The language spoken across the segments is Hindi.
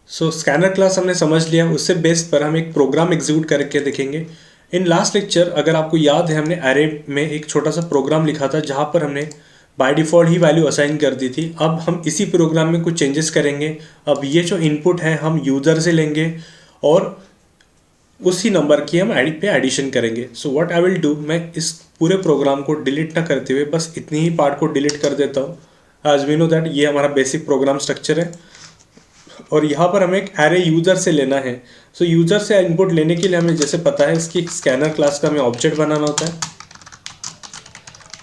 सो स्कैनर क्लास हमने समझ लिया, उससे बेस पर हम एक प्रोग्राम एग्जीक्यूट करके देखेंगे। इन लास्ट लेक्चर अगर आपको याद है, हमने एरे में एक छोटा सा प्रोग्राम लिखा था जहाँ पर हमने by default he value assign कर दी थी। अब हम इसी प्रोग्राम में कुछ चेंजेस करेंगे। अब ये जो इनपुट है हम यूज़र से लेंगे और उसी नंबर की हम पे एडिशन करेंगे। So what I will do, मैं इस पूरे प्रोग्राम को डिलीट ना करते हुए बस इतनी ही पार्ट को डिलीट कर देता हूँ। एज वी नो दैट ये हमारा बेसिक प्रोग्राम स्ट्रक्चर है और यहाँ पर हमें एक एरे यूज़र से लेना है। सो यूज़र से इनपुट लेने के लिए हमें जैसे पता है इसकी स्कैनर क्लास का हमें ऑब्जेक्ट बनाना होता है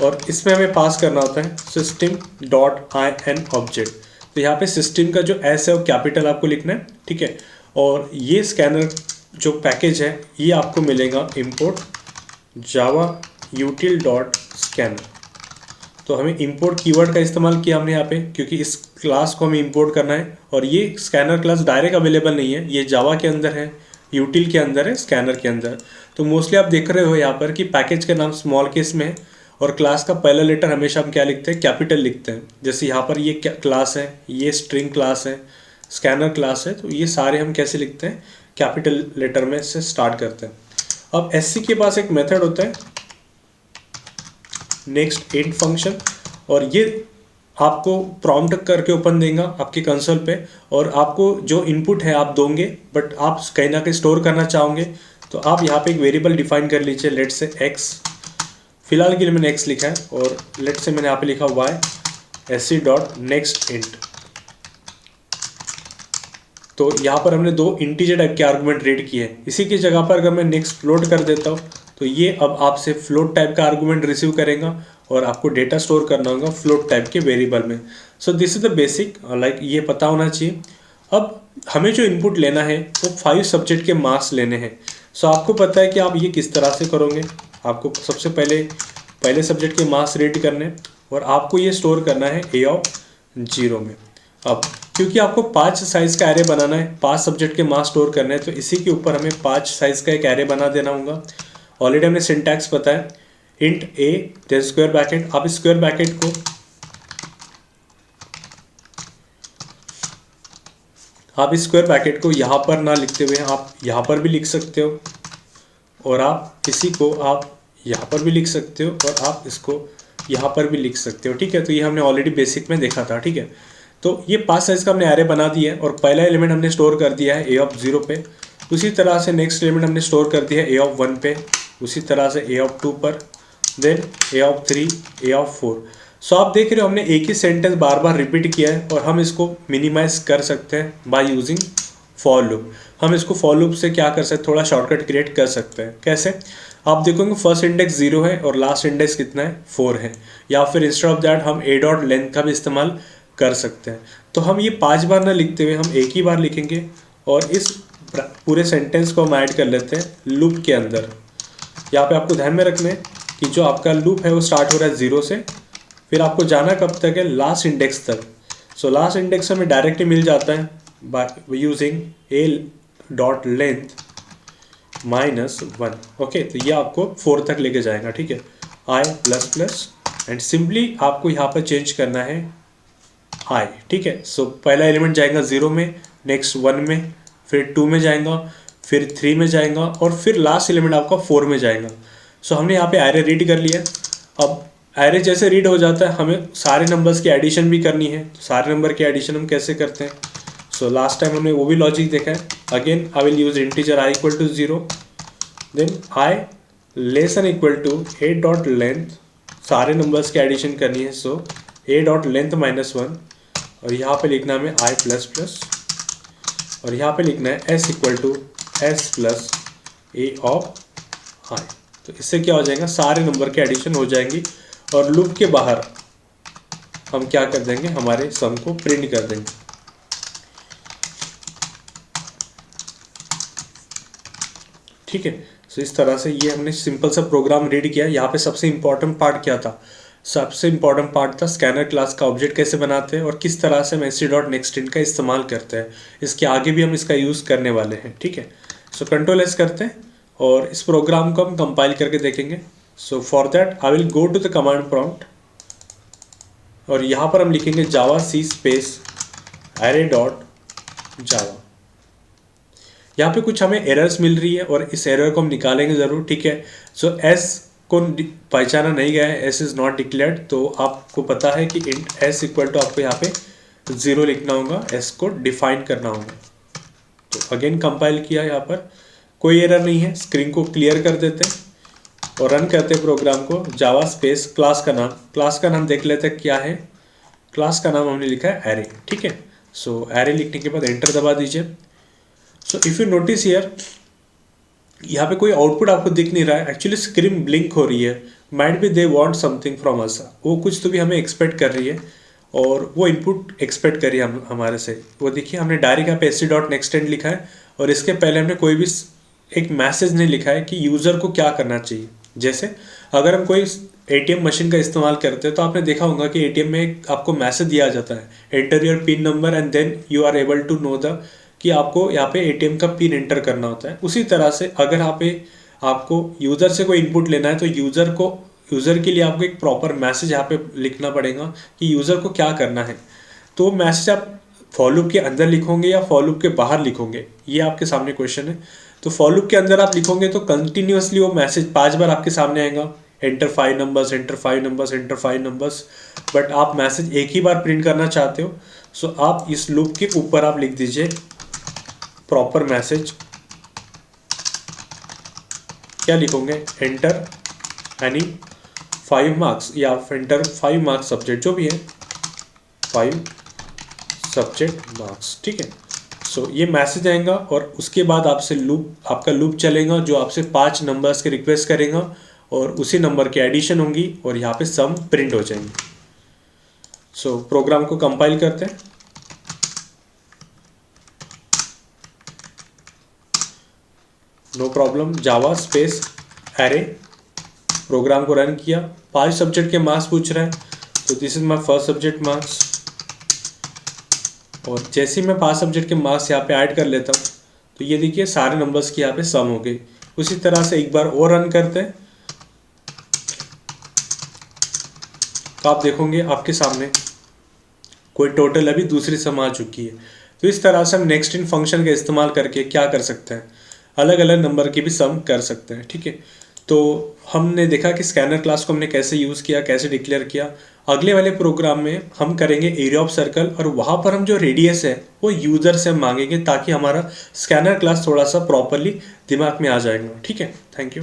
और इसमें हमें पास करना होता है system dot I an object. तो यहाँ पे सिस्टम का जो एस है वो कैपिटल आपको लिखना है, ठीक है। और ये स्कैनर जो पैकेज है ये आपको मिलेगा इम्पोर्ट जावा यूटिल डॉट स्कैनर। तो हमें इंपोर्ट कीवर्ड का इस्तेमाल किया हमने यहाँ पे क्योंकि इस क्लास को हमें इंपोर्ट करना है और ये स्कैनर क्लास डायरेक्ट अवेलेबल नहीं है, ये जावा के अंदर है, यूटिल के अंदर है, स्कैनर के अंदर। तो मोस्टली आप देख रहे हो यहाँ पर कि पैकेज का नाम स्मॉल केस में है और क्लास का पहला लेटर हमेशा हम क्या लिखते हैं, कैपिटल लिखते हैं। जैसे यहाँ पर ये क्लास है, ये स्ट्रिंग क्लास है, स्कैनर क्लास है, तो ये सारे हम कैसे लिखते हैं, कैपिटल लेटर में से स्टार्ट करते हैं। अब एससी के पास एक मेथड होता है नेक्स्ट इंट फंक्शन और ये आपको प्रॉम्प्ट करके ओपन देगा आपके कंसोल पे और आपको जो इनपुट है आप दोगे, बट आप कहीं ना कहीं स्टोर करना चाहोगे तो आप यहाँ पे एक वेरिएबल डिफाइन कर लीजिए, लेट से x। फिलहाल के लिए मैंने x लिखा है और लेट से मैंने यहाँ पे लिखा y sc dot next int. तो यहाँ पर हमने दो इंटीजर टाइप के आर्गूमेंट रीड किए हैं। इसी की जगह पर अगर मैं नेक्स्ट फ्लोट कर देता हूँ तो ये अब आपसे फ्लोट टाइप का आर्गूमेंट रिसीव करेगा और आपको डेटा स्टोर करना होगा फ्लोट टाइप के वेरिएबल में। So this is the basic, like ये पता होना चाहिए। अब हमें जो इनपुट लेना है वो 5 सब्जेक्ट के मार्क्स लेने हैं। सो आपको पता है कि आप ये किस तरह से करोगे। आपको सबसे पहले सब्जेक्ट के मार्क्स रीड करने और आपको ये स्टोर करना है ए ऑफ 0 में। अब क्योंकि आपको 5 साइज़ का एरे बनाना है, 5 सब्जेक्ट के मार्क्स स्टोर करने हैं, तो इसी के ऊपर हमें 5 साइज़ का एक एरे बना देना होगा। ऑलरेडी हमें सिंटैक्स पता है, int A then square bracket. आप स्क्वायर ब्रैकेट को यहाँ पर ना लिखते हुए आप यहाँ पर भी लिख सकते हो और आप इसी को आप यहाँ पर भी लिख सकते हो और आप इसको यहाँ पर भी लिख सकते हो, ठीक है। तो ये हमने ऑलरेडी बेसिक में देखा था, ठीक है। तो ये 5 साइज़ का हमने एरे बना दिया है और पहला एलिमेंट हमने स्टोर कर दिया है ए ऑफ 0 पे। उसी तरह से नेक्स्ट एलिमेंट हमने स्टोर कर दिया है ए ऑफ 1 पे, उसी तरह से ए ऑफ 2 पर, then a of 3, a of 4। So आप देख रहे हो हमने एक ही सेंटेंस बार बार रिपीट किया है और हम इसको मिनिमाइज कर सकते हैं बाय यूजिंग फॉर लूप। हम इसको फॉर लूप से क्या कर सकते हैं, थोड़ा शॉर्टकट क्रिएट कर सकते हैं। कैसे, आप देखोगे फर्स्ट इंडेक्स 0 है और लास्ट इंडेक्स कितना है, 4 है। या फिर इंस्टेड ऑफ दैट हम ए डॉट लेंथ का भी इस्तेमाल कर सकते हैं। तो हम ये 5 बार ना लिखते हुए हम एक ही बार लिखेंगे और इस पूरे सेंटेंस को हम ऐड कर लेते हैं लूप के अंदर। यहाँ पे आपको ध्यान में रखना है कि जो आपका लूप है वो स्टार्ट हो रहा है 0 से, फिर आपको जाना कब तक है, लास्ट इंडेक्स तक। सो लास्ट इंडेक्स हमें डायरेक्टली मिल जाता है by using A dot length -1। Okay, तो ये आपको 4 तक लेके जाएगा, ठीक है। आई प्लस प्लस एंड सिंपली आपको यहाँ पर चेंज करना है आई, ठीक है। सो पहला एलिमेंट जाएगा 0 में, नेक्स्ट 1 में, फिर 2 में जाएगा, फिर 3 में जाएगा और फिर लास्ट एलिमेंट आपका 4 में जाएगा। सो हमने यहाँ पे एरे रीड कर लिया। अब एरे जैसे रीड हो जाता है हमें सारे नंबर्स की एडिशन भी करनी है। तो सारे नंबर की एडिशन हम कैसे करते हैं, सो लास्ट टाइम हमने वो भी लॉजिक देखा है। Again I will use integer I equal to 0, then I less n equal to a dot length, सारे नंबर्स की एडिशन करनी है। सो ए डॉट लेंथ -1 और यहाँ पे लिखना है हमें आई प्लस प्लस और यहाँ पे लिखना है S equal to S plus A of I. तो इससे क्या हो जाएगा, सारे नंबर के एडिशन हो जाएंगी और लूप के बाहर हम क्या कर देंगे, हमारे सम को प्रिंट कर देंगे, ठीक है। सो इस तरह से ये हमने सिंपल सा प्रोग्राम रीड किया। यहाँ पे सबसे इंपॉर्टेंट पार्ट क्या था, सबसे इंपॉर्टेंट पार्ट था स्कैनर क्लास का ऑब्जेक्ट कैसे बनाते हैं और किस तरह से हम एस डॉट नेक्स्ट इंट का इस्तेमाल करते हैं। इसके आगे भी हम इसका यूज़ करने वाले हैं, ठीक है। सो कंट्रोल एस करते हैं और इस प्रोग्राम को हम कंपाइल करके देखेंगे। So for that I will go to the command prompt और यहाँ पर हम लिखेंगे javac space array dot Java. यहाँ पे कुछ हमें एरर्स मिल रही है और इस एरर को हम निकालेंगे ज़रूर, ठीक है। सो एस को पहचाना नहीं गया है, एस इज़ नॉट डिक्लेयर्ड, तो आपको पता है कि इंट एस इक्वल टू आपको यहाँ पे 0 लिखना होगा, एस को डिफाइन करना होगा। तो अगेन कंपाइल किया, यहाँ पर कोई एरर नहीं है, स्क्रीन को क्लियर कर देते हैं और रन करते हैं प्रोग्राम को। जावा स्पेस क्लास का नाम देख लेते हैं क्या है। क्लास का नाम हमने लिखा है एरे, ठीक है। सो एरे लिखने के बाद एंटर दबा दीजिए। So if you notice here, यहाँ पे कोई आउटपुट आपको दिख नहीं रहा है, एक्चुअली स्क्रीन ब्लिंक हो रही है। Might be they want something from us, वो कुछ तो भी हमें एक्सपेक्ट कर रही है और वो इनपुट एक्सपेक्ट करी हम हमारे से। वो देखिए हमने डायरेक्ट यहाँ पे std.nextend लिखा है और इसके पहले हमने कोई भी एक मैसेज नहीं लिखा है कि यूज़र को क्या करना चाहिए। जैसे अगर हम कोई एटीएम मशीन का इस्तेमाल करते हैं तो आपने देखा होगा कि एटीएम में आपको मैसेज दिया जाता है, enter your PIN number and then you are able to know the, कि आपको यहाँ पे एटीएम का पिन एंटर करना होता है। उसी तरह से अगर यहाँ पे आपको यूज़र से कोई इनपुट लेना है तो यूज़र के लिए आपको एक प्रॉपर मैसेज यहाँ पे लिखना पड़ेगा कि यूज़र को क्या करना है। तो मैसेज आप फॉर लूप के अंदर लिखोगे या फॉर लूप के बाहर लिखोगे, ये आपके सामने क्वेश्चन है। तो फॉर लूप के अंदर आप लिखोगे तो कंटिन्यूसली वो मैसेज 5 बार आपके सामने आएगा, enter 5 numbers, enter 5 numbers, enter 5 numbers. But आप मैसेज एक ही बार प्रिंट करना चाहते हो, सो आप इस लूप के ऊपर आप लिख दीजिए प्रॉपर मैसेज। क्या लिखोगे, एंटर एनी 5 मार्क्स या एंटर 5 मार्क्स सब्जेक्ट, जो भी है 5 सब्जेक्ट मार्क्स, ठीक है। सो ये मैसेज आएगा और उसके बाद आपका लूप चलेगा जो आपसे 5 नंबर्स के रिक्वेस्ट करेगा और उसी नंबर की एडिशन होंगी और यहाँ पे सम प्रिंट हो जाएंगे। सो प्रोग्राम को कंपाइल करते हैं। No problem, Java space array, programme को रन किया। 5 सब्जेक्ट के मार्क्स पूछ रहे हैं, तो this is my first subject marks. और जैसे ही मैं 5 सब्जेक्ट के मार्क्स यहाँ पे ऐड कर लेता हूँ तो ये देखिए सारे नंबर्स की यहाँ पे सम हो गई। उसी तरह से एक बार और रन करते हैं तो आप देखोगे आपके सामने कोई टोटल अभी दूसरी सम आ चुकी है। तो इस तरह से हम नेक्स्ट इन फंक्शन का इस्तेमाल करके क्या कर सकते हैं, अलग अलग नंबर की भी सम कर सकते हैं, ठीक है। तो हमने देखा कि स्कैनर क्लास को हमने कैसे यूज़ किया, कैसे डिक्लेयर किया। अगले वाले प्रोग्राम में हम करेंगे एरिया ऑफ सर्कल और वहाँ पर हम जो रेडियस है वो यूज़र से हम मांगेंगे ताकि हमारा स्कैनर क्लास थोड़ा सा प्रॉपरली दिमाग में आ जाएगा, ठीक है। Thank you.